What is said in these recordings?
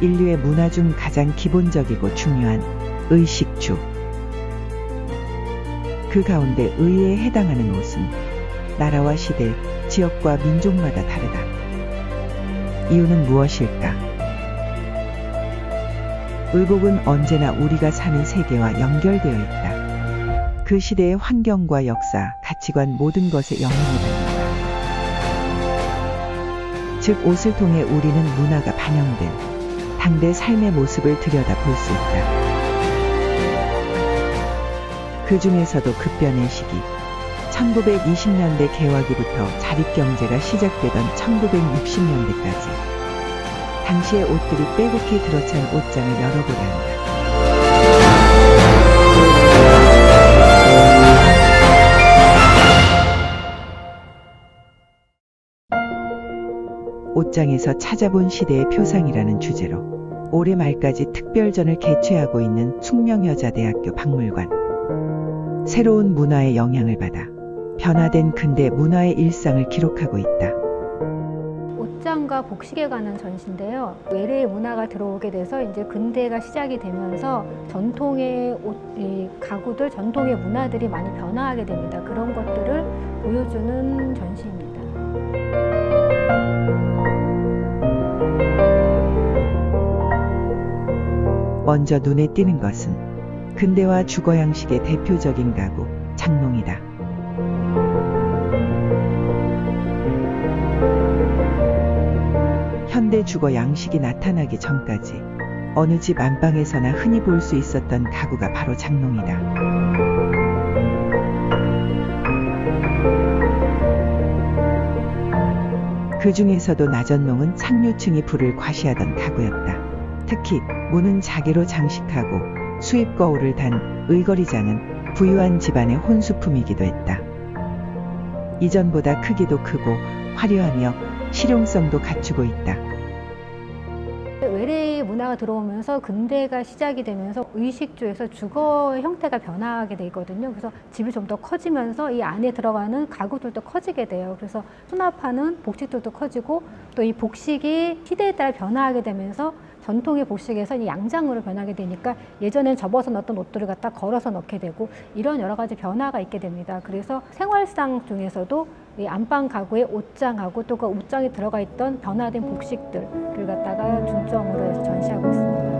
인류의 문화 중 가장 기본적이고 중요한 의식주. 그 가운데 의에 해당하는 옷은 나라와 시대, 지역과 민족마다 다르다. 이유는 무엇일까? 의복은 언제나 우리가 사는 세계와 연결되어 있다. 그 시대의 환경과 역사, 가치관 모든 것에 영향을 받는다. 즉 옷을 통해 우리는 문화가 반영된 당대 삶의 모습을 들여다볼 수 있다. 그 중에서도 급변의 시기, 1920년대 개화기부터 자립경제가 시작되던 1960년대까지 당시의 옷들이 빼곡히 들어찬 옷장을 열어보려 한다. 옷장에서 찾아본 시대의 표상이라는 주제로 올해 말까지 특별전을 개최하고 있는 숙명여자대학교 박물관. 새로운 문화의 영향을 받아 변화된 근대 문화의 일상을 기록하고 있다. 옷장과 복식에 관한 전시인데요. 외래의 문화가 들어오게 돼서 이제 근대가 시작이 되면서 전통의 가구들, 전통의 문화들이 많이 변화하게 됩니다. 그런 것들을 보여주는 전시입니다. 먼저 눈에 띄는 것은 근대화 주거 양식의 대표적인 가구, 장롱이다. 현대 주거 양식이 나타나기 전까지 어느 집 안방에서나 흔히 볼 수 있었던 가구가 바로 장롱이다. 그 중에서도 나전농은 상류층이 불을 과시하던 가구였다. 특히 문은 자개로 장식하고 수입 거울을 단 의거리장은 부유한 집안의 혼수품이기도 했다. 이전보다 크기도 크고 화려하며 실용성도 갖추고 있다. 외래의 문화가 들어오면서 근대가 시작이 되면서 의식주에서 주거 형태가 변화하게 되거든요. 그래서 집이 좀 더 커지면서 이 안에 들어가는 가구들도 커지게 돼요. 그래서 수납하는 복식들도 커지고 또 이 복식이 시대에 따라 변화하게 되면서 전통의 복식에서 이 양장으로 변하게 되니까 예전엔 접어서 넣었던 옷들을 갖다 걸어서 넣게 되고 이런 여러 가지 변화가 있게 됩니다. 그래서 생활상 중에서도 이 안방 가구의 옷장하고 또 그 옷장에 들어가 있던 변화된 복식들을 갖다가 중점으로 해서 전시하고 있습니다.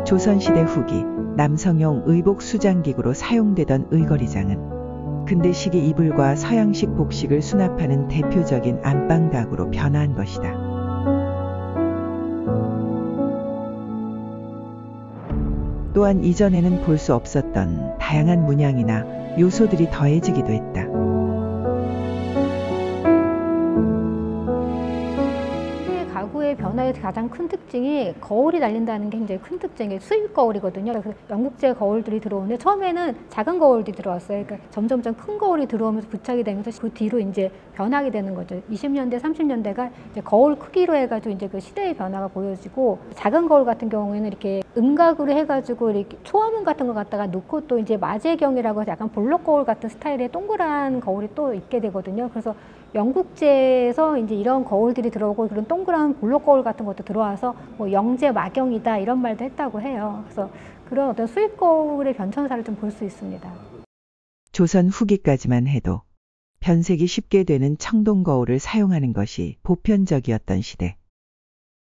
조선시대 후기 남성용 의복 수장기구로 사용되던 의거리장은 근대식 이불과 서양식 복식을 수납하는 대표적인 안방 가구로 변화한 것이다. 또한 이전에는 볼 수 없었던 다양한 문양이나 요소들이 더해지기도 했다. 가구의 변화의 가장 큰 특징이 거울이 달린다는 게 굉장히 큰 특징이에요. 수입 거울이거든요. 그래서 영국제 거울들이 들어오는데 처음에는 작은 거울들이 들어왔어요. 그러니까 점점점 큰 거울이 들어오면서 부착이 되면서 그 뒤로 이제 변하게 되는 거죠. 20년대, 30년대가 이제 거울 크기로 해가지고 이제 그 시대의 변화가 보여지고 작은 거울 같은 경우에는 이렇게 음각으로 해가지고 이렇게 초화문 같은 거 갖다가 놓고 또 이제 마제경이라고 해서 약간 볼록 거울 같은 스타일의 동그란 거울이 또 있게 되거든요. 그래서 영국제에서 이제 이런 거울들이 들어오고 그런 동그란 볼록 거울 같은 것도 들어와서 뭐 영제 마경이다 이런 말도 했다고 해요. 그래서 그런 어떤 수입 거울의 변천사를 좀 볼 수 있습니다. 조선 후기까지만 해도 변색이 쉽게 되는 청동 거울을 사용하는 것이 보편적이었던 시대.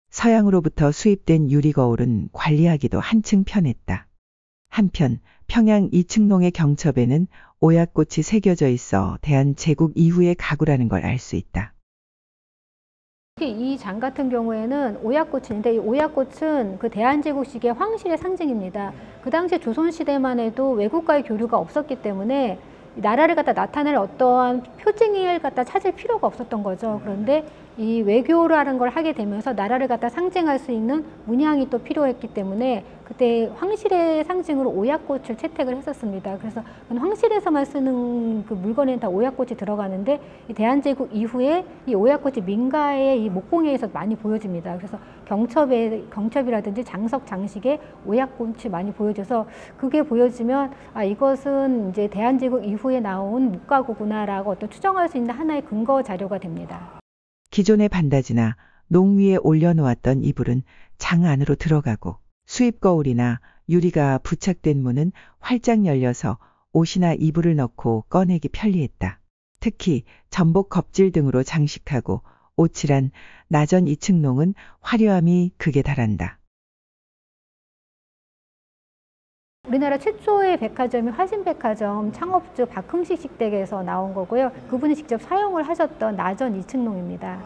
서양으로부터 수입된 유리 거울은 관리하기도 한층 편했다. 한편 평양 이층동의 경첩에는 오약꽃이 새겨져 있어 대한제국 이후의 가구라는 걸 알 수 있다. 이 장 같은 경우에는 오약꽃인데 이 오약꽃은 그 대한제국식의 황실의 상징입니다. 그 당시 조선시대만 해도 외국과의 교류가 없었기 때문에 나라를 갖다 나타낼 어떠한 표징을 갖다 찾을 필요가 없었던 거죠. 그런데 이 외교라는 걸 하게 되면서 나라를 갖다 상징할 수 있는 문양이 또 필요했기 때문에 그때 황실의 상징으로 오약꽃을 채택을 했었습니다. 그래서 황실에서만 쓰는 그 물건에는 다 오약꽃이 들어가는데 이 대한제국 이후에 이 오약꽃이 민가의 이 목공예에서 많이 보여집니다. 그래서 경첩이라든지 장석 장식에 오약꽃이 많이 보여져서 그게 보여지면 아 이것은 이제 대한제국 이후에 나온 묵가구구나라고 어떤 추정할 수 있는 하나의 근거 자료가 됩니다. 기존의 반다지나 농 위에 올려놓았던 이불은 장 안으로 들어가고 수입 거울이나 유리가 부착된 문은 활짝 열려서 옷이나 이불을 넣고 꺼내기 편리했다. 특히 전복 겁질 등으로 장식하고 오칠한 나전 2층 농은 화려함이 극에 달한다. 우리나라 최초의 백화점이 화신백화점 창업주 박흥식 식댁에서 나온 거고요. 그분이 직접 사용을 하셨던 나전 2층 농입니다.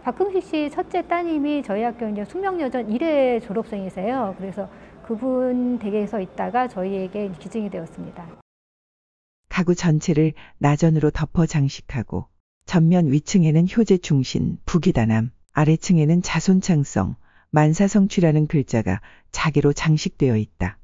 박흥식 씨 첫째 따님이 저희 학교 이제 숙명여전 1회 졸업생이세요. 그래서 그분 댁에서 있다가 저희에게 기증이 되었습니다. 가구 전체를 나전으로 덮어 장식하고 전면 위층에는 효제 충신, 부귀다남, 아래층에는 자손창성, 만사성취라는 글자가 자개로 장식되어 있다.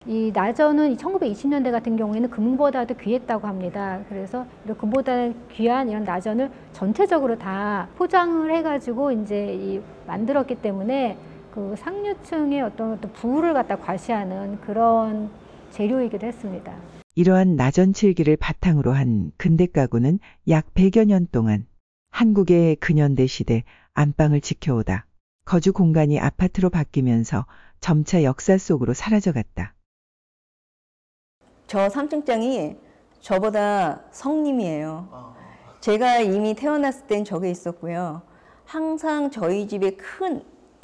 이 나전은 1920년대 같은 경우에는 금보다도 귀했다고 합니다. 그래서 금보다는 귀한 이런 나전을 전체적으로 다 포장을 해가지고 이제 만들었기 때문에 그 상류층의 어떤 부를 갖다 과시하는 그런 재료이기도 했습니다. 이러한 나전 칠기를 바탕으로 한 근대 가구는 약 100여 년 동안 한국의 근현대 시대 안방을 지켜오다 거주 공간이 아파트로 바뀌면서 점차 역사 속으로 사라져갔다. 저 3층장이 저보다 성님이에요. 제가 이미 태어났을 땐 저게 있었고요. 항상 저희 집의 큰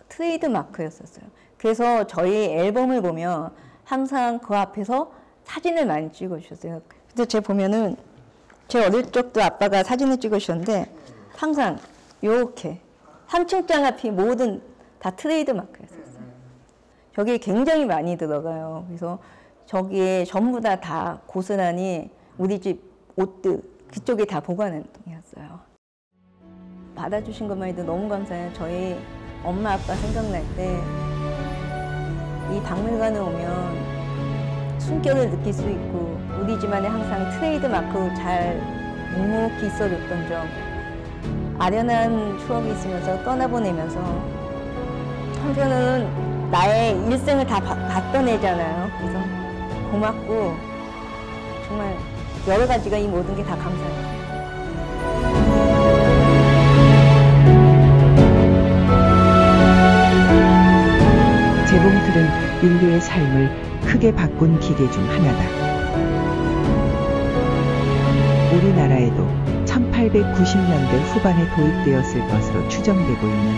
트레이드 마크였었어요. 그래서 저희 앨범을 보면 항상 그 앞에서 사진을 많이 찍어주셨어요. 그래서 제가 보면은 제 어릴 적도 아빠가 사진을 찍으셨는데 항상 이렇게 3층장 앞이 모든 다 트레이드 마크였었어요. 저게 굉장히 많이 들어가요. 그래서 저기에 전부 다 고스란히 우리 집 옷들 그쪽에 다 보관했어요. 받아주신 것만 해도 너무 감사해요. 저희 엄마 아빠 생각날 때 이 박물관에 오면 숨결을 느낄 수 있고 우리 집안에 항상 트레이드 마크로 잘 묵묵히 있어줬던 점, 아련한 추억이 있으면서 떠나보내면서 한편은 나의 일생을 다 받아내잖아요. 그래서 고맙고 정말 여러 가지가 이 모든 게 다 감사해요. 재봉틀은 인류의 삶을 크게 바꾼 기계 중 하나다. 우리나라에도 1890년대 후반에 도입되었을 것으로 추정되고 있는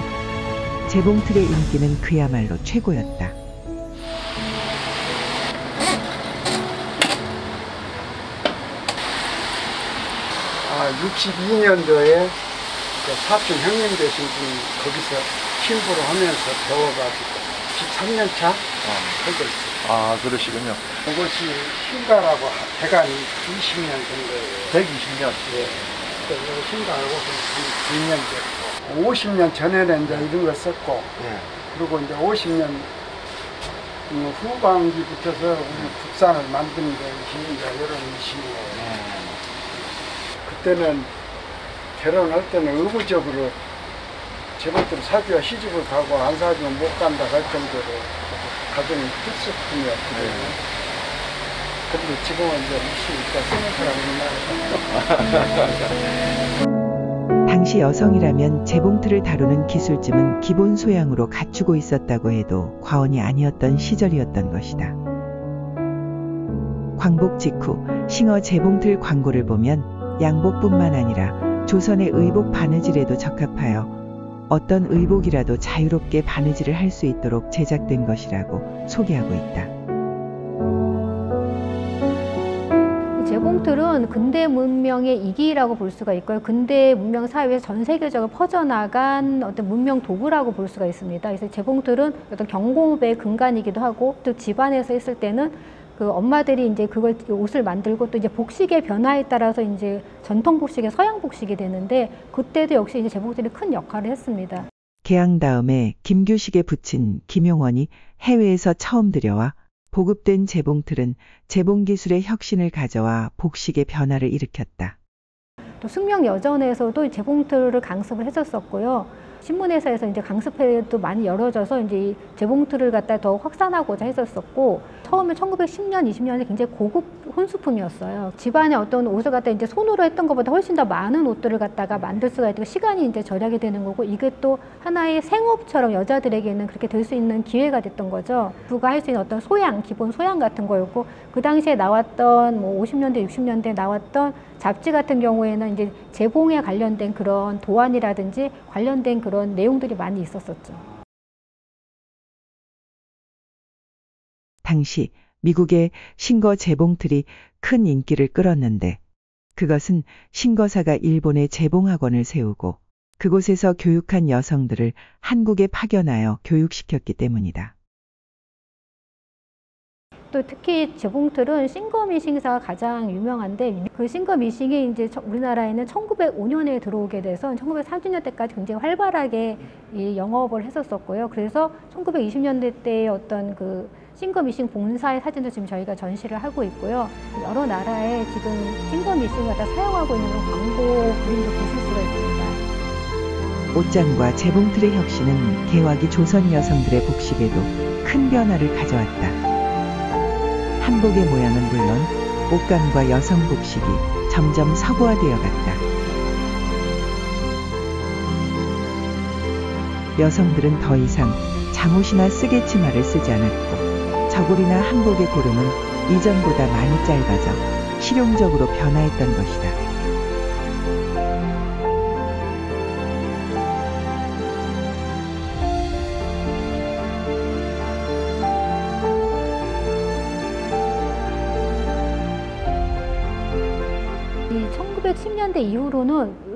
재봉틀의 인기는 그야말로 최고였다. 62년도에 사촌 형님 되신 분이 거기서 친구로 하면서 배워가지고 13년 차 하고 있어요. 아, 그러시군요. 이것이 신가라고 대간이 20년 된 거예요. 120년? 예. 그래서 신가하고 한 9년 됐고, 50년 전에는 이제 이런 거 썼고, 예. 그리고 이제 50년 후반기부터서 우리 국산을 만드는 게 이제 이런 식이에요. 그때는 결혼할 때는 의무적으로 재봉틀을 사줘야 시집을 가고 안 사주면 못 간다 할 정도로 가정이 필수품이었거든요. 그런데 지금은 이제 일시 있다 쓰는 사람이 많아요. 당시 여성이라면 재봉틀을 다루는 기술쯤은 기본 소양으로 갖추고 있었다고 해도 과언이 아니었던 시절이었던 것이다. 광복 직후 싱어 재봉틀 광고를 보면 양복뿐만 아니라 조선의 의복 바느질에도 적합하여 어떤 의복이라도 자유롭게 바느질을 할 수 있도록 제작된 것이라고 소개하고 있다. 재봉틀은 근대 문명의 이기라고 볼 수가 있고요. 근대 문명 사회에서 전 세계적으로 퍼져나간 어떤 문명 도구라고 볼 수가 있습니다. 그래서 재봉틀은 어떤 경공업의 근간이기도 하고, 또 집안에서 있을 때는 그 엄마들이 이제 그걸 옷을 만들고 또 이제 복식의 변화에 따라서 이제 전통 복식의 서양 복식이 되는데, 그때도 역시 이제 재봉틀이 큰 역할을 했습니다. 개항 다음에 김규식에 붙인 김용원이 해외에서 처음 들여와 보급된 재봉틀은 재봉기술의 혁신을 가져와 복식의 변화를 일으켰다. 또 숙명여전에서도 재봉틀을 강습을 했었었고요. 신문회사에서 이제 강습회도 많이 열어져서 이제 이 재봉틀을 갖다 더 확산하고자 했었었고, 처음에 1910년, 20년에 굉장히 고급 혼수품이었어요. 집안에 어떤 옷을 갖다 이제 손으로 했던 것보다 훨씬 더 많은 옷들을 갖다가 만들 수가 있고 시간이 이제 절약이 되는 거고, 이게 또 하나의 생업처럼 여자들에게는 그렇게 될 수 있는 기회가 됐던 거죠. 부가 할 수 있는 어떤 소양, 기본 소양 같은 거였고, 그 당시에 나왔던 뭐 50년대, 60년대 나왔던 잡지 같은 경우에는 이제 재봉에 관련된 그런 도안이라든지 관련된 그런 내용들이 많이 있었었죠. 당시 미국의 신거 재봉틀이 큰 인기를 끌었는데, 그것은 신거사가 일본에 재봉학원을 세우고 그곳에서 교육한 여성들을 한국에 파견하여 교육시켰기 때문이다. 또 특히 재봉틀은 싱거미싱사가 가장 유명한데, 그 싱거미싱이 이제 우리나라에는 1905년에 들어오게 돼서 1930년대까지 굉장히 활발하게 이 영업을 했었었고요. 그래서 1920년대 때의 어떤 그 싱거미싱 본사의 사진도 지금 저희가 전시를 하고 있고요. 여러 나라에 지금 싱거미싱을 다 사용하고 있는 광고 그림도 보실 수가 있습니다. 옷장과 재봉틀의 혁신은 개화기 조선 여성들의 복식에도 큰 변화를 가져왔다. 한복의 모양은 물론 옷감과 여성 복식이 점점 서구화되어 갔다. 여성들은 더 이상 잠옷이나 쓰개치마를 쓰지 않았고, 저고리나 한복의 고름은 이전보다 많이 짧아져 실용적으로 변화했던 것이다. 이 1910년대 이후로는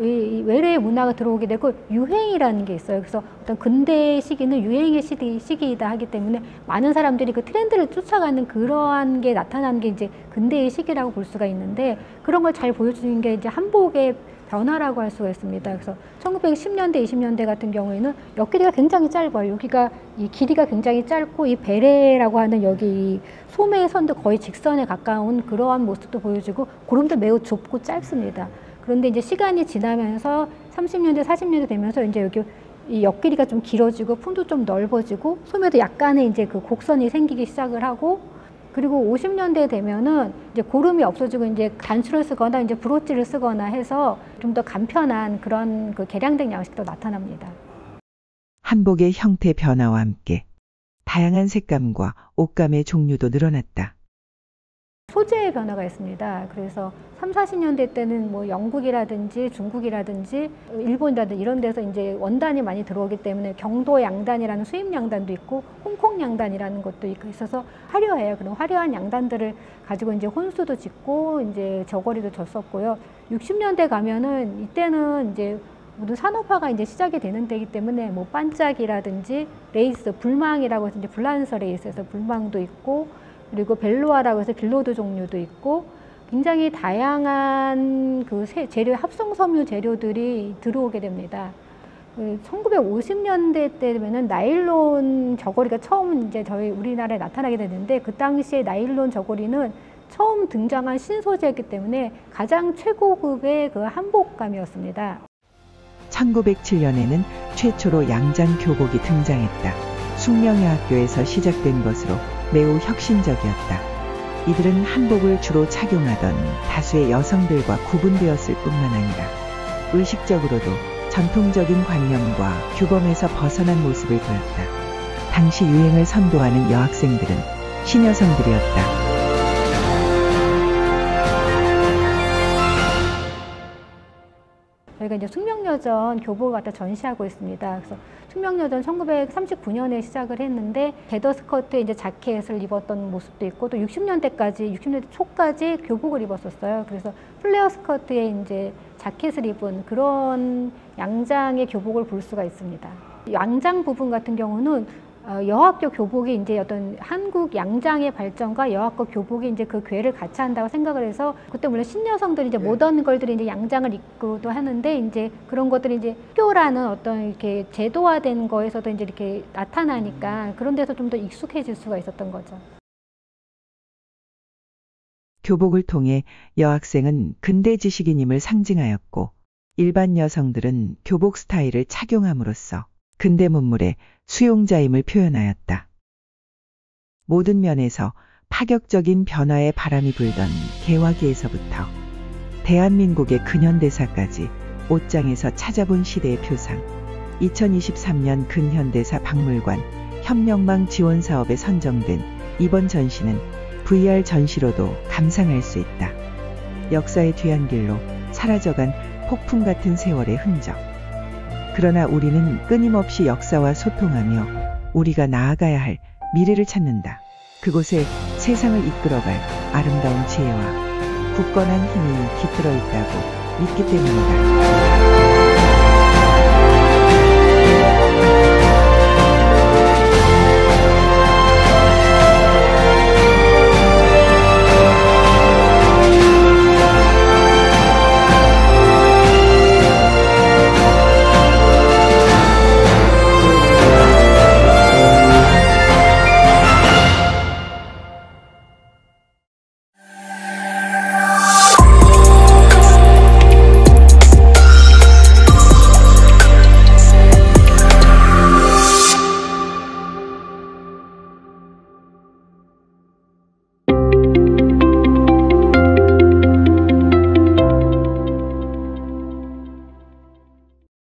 외래의 문화가 들어오게 되고 유행이라는 게 있어요. 그래서 어떤 근대 시기는 유행의 시기이다 하기 때문에 많은 사람들이 그 트렌드를 쫓아가는 그러한 게 나타나는 게 이제 근대의 시기라고 볼 수가 있는데, 그런 걸 잘 보여주는 게 이제 한복의 변화라고 할 수가 있습니다. 그래서 1910년대, 20년대 같은 경우에는 옆길이가 굉장히 짧아요. 여기가 이 길이가 굉장히 짧고, 이 베레라고 하는 여기 이 소매의 선도 거의 직선에 가까운 그러한 모습도 보여주고, 고름도 매우 좁고 짧습니다. 그런데 이제 시간이 지나면서 30년대, 40년대 되면서 이제 여기 이 옆길이가 좀 길어지고 품도 좀 넓어지고 소매도 약간의 이제 그 곡선이 생기기 시작을 하고, 그리고 50년대 되면은 이제 고름이 없어지고 이제 단추를 쓰거나 이제 브로치를 쓰거나 해서 좀 더 간편한 그런 그 개량된 양식도 나타납니다. 한복의 형태 변화와 함께 다양한 색감과 옷감의 종류도 늘어났다. 소재의 변화가 있습니다. 그래서 30, 40년대 때는 뭐 영국이라든지 중국이라든지 일본이라든지 이런 데서 이제 원단이 많이 들어오기 때문에 경도 양단이라는 수입 양단도 있고 홍콩 양단이라는 것도 있어서 화려해요. 그런 화려한 양단들을 가지고 이제 혼수도 짓고 이제 저고리도 졌었고요. 60년대 가면은 이때는 이제 모든 산업화가 이제 시작이 되는 때이기 때문에 뭐 반짝이라든지 레이스, 불망이라고 해서 이제 블란서 레이스에서 불망도 있고, 그리고 벨로아라고 해서 빌로드 종류도 있고, 굉장히 다양한 그 재료, 합성 섬유 재료들이 들어오게 됩니다. 1950년대 때 되면은 나일론 저고리가 처음 이제 저희 우리나라에 나타나게 되는데, 그 당시에 나일론 저고리는 처음 등장한 신소재였기 때문에 가장 최고급의 그 한복감이었습니다. 1907년에는 최초로 양장 교복이 등장했다. 숙명여학교에서 시작된 것으로 매우 혁신적이었다. 이들은 한복을 주로 착용하던 다수의 여성들과 구분되었을 뿐만 아니라 의식적으로도 전통적인 관념과 규범에서 벗어난 모습을 보였다. 당시 유행을 선도하는 여학생들은 신여성들이었다. 저희가 이제 숙명여전 교복을 갖다 전시하고 있습니다. 그래서 숙명여전 1939년에 시작을 했는데 게더 스커트에 이제 자켓을 입었던 모습도 있고, 또 60년대 초까지 교복을 입었었어요. 그래서 플레어 스커트에 이제 자켓을 입은 그런 양장의 교복을 볼 수가 있습니다. 양장 부분 같은 경우는 여학교 교복이 이제 어떤 한국 양장의 발전과 여학교 교복이 이제 그 궤를 같이 한다고 생각을 해서, 그때 물론 신여성들이 이제 모던 걸들이 이제 양장을 입고도 하는데, 이제 그런 것들이 이제 학교라는 어떤 이렇게 제도화된 거에서도 이제 이렇게 나타나니까 그런 데서 좀 더 익숙해질 수가 있었던 거죠. 교복을 통해 여학생은 근대 지식인임을 상징하였고, 일반 여성들은 교복 스타일을 착용함으로써 근대 문물의 수용자임을 표현하였다. 모든 면에서 파격적인 변화의 바람이 불던 개화기에서부터 대한민국의 근현대사까지 옷장에서 찾아본 시대의 표상. 2023년 근현대사 박물관 협력망 지원 사업에 선정된 이번 전시는 VR 전시로도 감상할 수 있다. 역사의 뒤안길로 사라져간 폭풍 같은 세월의 흔적. 그러나 우리는 끊임없이 역사와 소통하며 우리가 나아가야 할 미래를 찾는다. 그곳에 세상을 이끌어갈 아름다운 지혜와 굳건한 힘이 깃들어 있다고 믿기 때문이다.